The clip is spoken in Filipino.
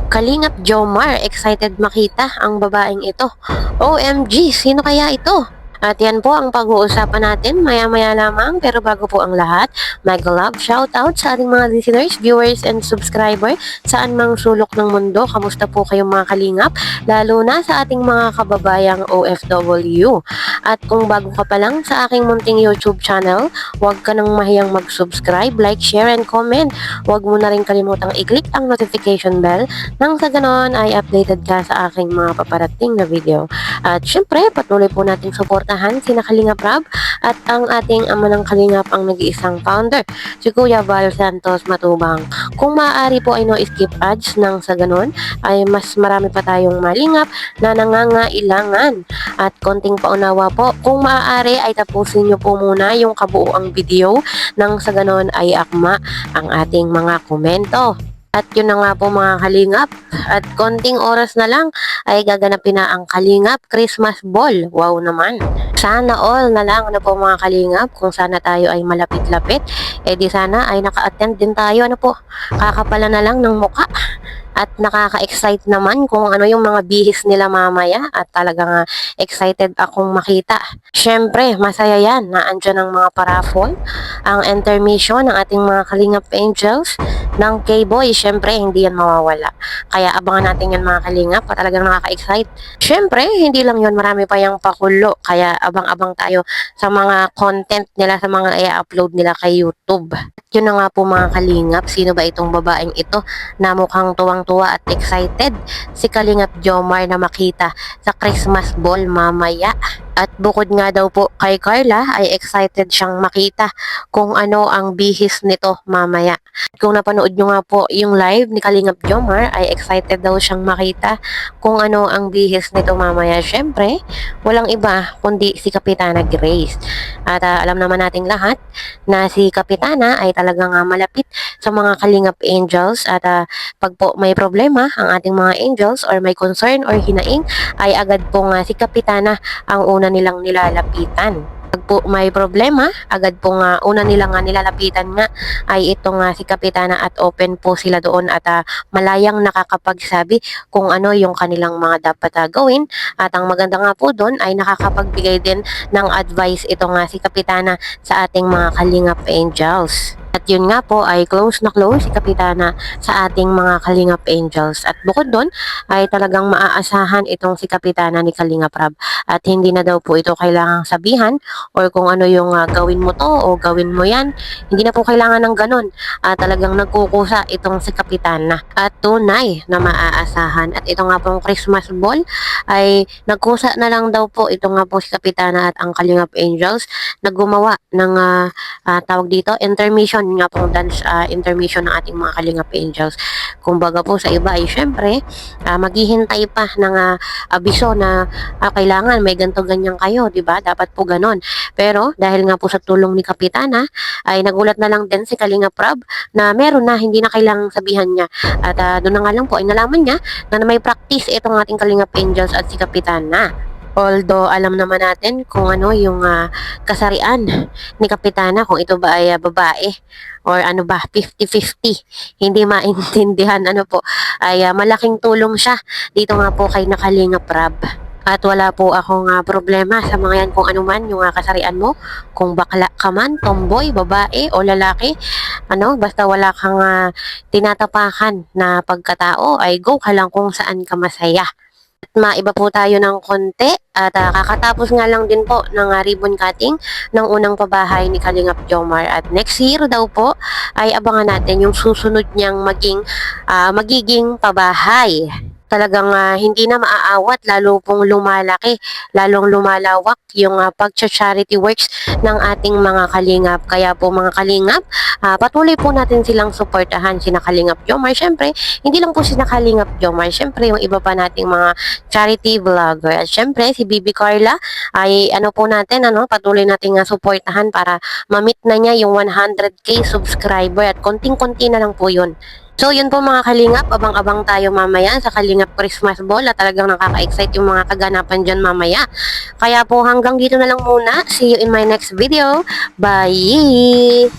Kalingap Jomar, excited makita ang babaeng ito. OMG, sino kaya ito? At yan po ang pag-uusapan natin maya-maya lamang. Pero bago po ang lahat, mega love shoutout sa ating mga listeners, viewers, and subscriber saan mang sulok ng mundo. Kamusta po kayong mga kalingap? Lalo na sa ating mga kababayang OFW. At kung bago ka pa lang sa aking munting YouTube channel, huwag ka nang mahiyang mag-subscribe, like, share, and comment. Huwag mo na rin kalimutang i-click ang notification bell nang sa ganon ay updated ka sa aking mga paparating na video. At syempre, patuloy po natin suportahan sina Kalingap Rab at ang ating ama ng Kalingap ang nag-iisang founder, si Kuya Val Santos Matubang. Kung maaari po ay no skip ads nang sa ganon ay mas marami pa tayong malingap na nangangailangan. At konting paunawa po, kung maaari ay tapusin nyo po muna yung kabuuang video nang sa ganon ay akma ang ating mga komento. At yun na nga po mga kalingap, at konting oras na lang ay gaganapin na ang Kalingap Christmas Ball. Wow naman. Sana all na lang po mga kalingap, kung sana tayo ay malapit-lapit, di sana ay naka-attend din tayo, kakapala na lang ng muka. At nakaka-excite naman kung ano yung mga bihis nila mamaya at talagang excited akong makita. Syempre, masaya yan na andyan ang mga paraffol, ang intermission ng ating mga Kalingap Angels ng K-Boy. Syempre, hindi yan mawawala. Kaya abangan natin yan mga kalingap, talagang nakaka-excite. Syempre, hindi lang yun, marami pa yung pakulo. Kaya abang-abang tayo sa mga content nila, sa mga i-upload nila kay YouTube. At yun na nga po mga kalingap, sino ba itong babaeng ito na mukhang tuwang-tuwa at excited? Si Kalingap Jomar na makita sa Christmas Ball mamaya. At bukod nga daw po kay Carla ay excited siyang makita kung ano ang bihis nito mamaya. Kung napanood nyo nga po yung live ni Kalingap Jomar ay excited daw siyang makita kung ano ang bihis nito mamaya. Syempre, walang iba kundi si Kapitana Grace. At alam naman nating lahat na si Kapitana ay talagang malapit sa mga Kalingap Angels. At pag po may problema ang ating mga angels or may concern or hinaing ay agad po si Kapitana ang una nilang nilalapitan. Pag po may problema, agad po una nilang nilalapitan ay ito si Kapitana at open po sila doon at malayang nakakapagsabi kung ano yung kanilang mga dapat gawin. At ang maganda nga po doon ay nakakapagbigay din ng advice ito si Kapitana sa ating mga Kalingap Angels. At yun nga po ay close na close si Kapitana sa ating mga Kalingap Angels. At bukod doon ay talagang maaasahan itong si Kapitana ni Kalingap Rab. At hindi na daw po ito kailangang sabihan or kung ano yung gawin mo to o gawin mo yan. Hindi na po kailangan ng ganun. Talagang nagkukusa itong si Kapitana. At tunay na maaasahan. At ito nga pong Christmas Ball ay nagkusa na lang daw po ito nga po si Kapitana at ang Kalingap Angels na gumawa ng tawag dito, intermission nga pong dance intermission ng ating mga Kalingap Angels. Kumbaga po sa iba ay syempre maghihintay pa ng abiso na kailangan may ganto ganyan kayo, di ba? Dapat po ganon. Pero dahil nga po sa tulong ni Kapitana ay nagulat na lang din si Kalingap Rab na meron na, hindi na kailangang sabihan niya. At doon na nga lang po ay nalaman niya na may practice itong ating Kalingap Angels at si Kapitana. Although alam naman natin kung ano yung kasarian ni Kapitana, kung ito ba ay babae or ano ba, 50-50. Hindi maintindihan ay malaking tulong siya dito nga po kay Kalingap Rab. At wala po akong problema sa mga yan kung ano man yung kasarian mo. Kung bakla ka man, tomboy, babae o lalaki, basta wala kang tinatapakan na pagkatao ay go ka lang kung saan ka masaya. At maiba po tayo ng konti at kakatapos nga lang din po ng ribbon cutting ng unang pabahay ni Kalingap Jomar. At next year daw po ay abangan natin yung susunod niyang magiging pabahay. Talagang hindi na maaawat, lalo pong lumalaki, lalong lumalawak yung pag-charity works ng ating mga kalingap. Kaya po mga kalingap, patuloy po natin silang suportahan, sina Kalingap Jomar. Syempre, hindi lang po sina Kalingap Jomar, syempre yung iba pa nating mga charity vlogger. At syempre, si Bibi Carla ay po natin, patuloy nating suportahan para ma-meet na niya yung 100k subscriber at konting-konti na lang po yun. So, yun po mga kalingap, abang-abang tayo mamaya sa Kalingap Christmas Ball at talagang nakaka-excite yung mga kaganapan dyan mamaya. Kaya po hanggang dito na lang muna. See you in my next video. Bye!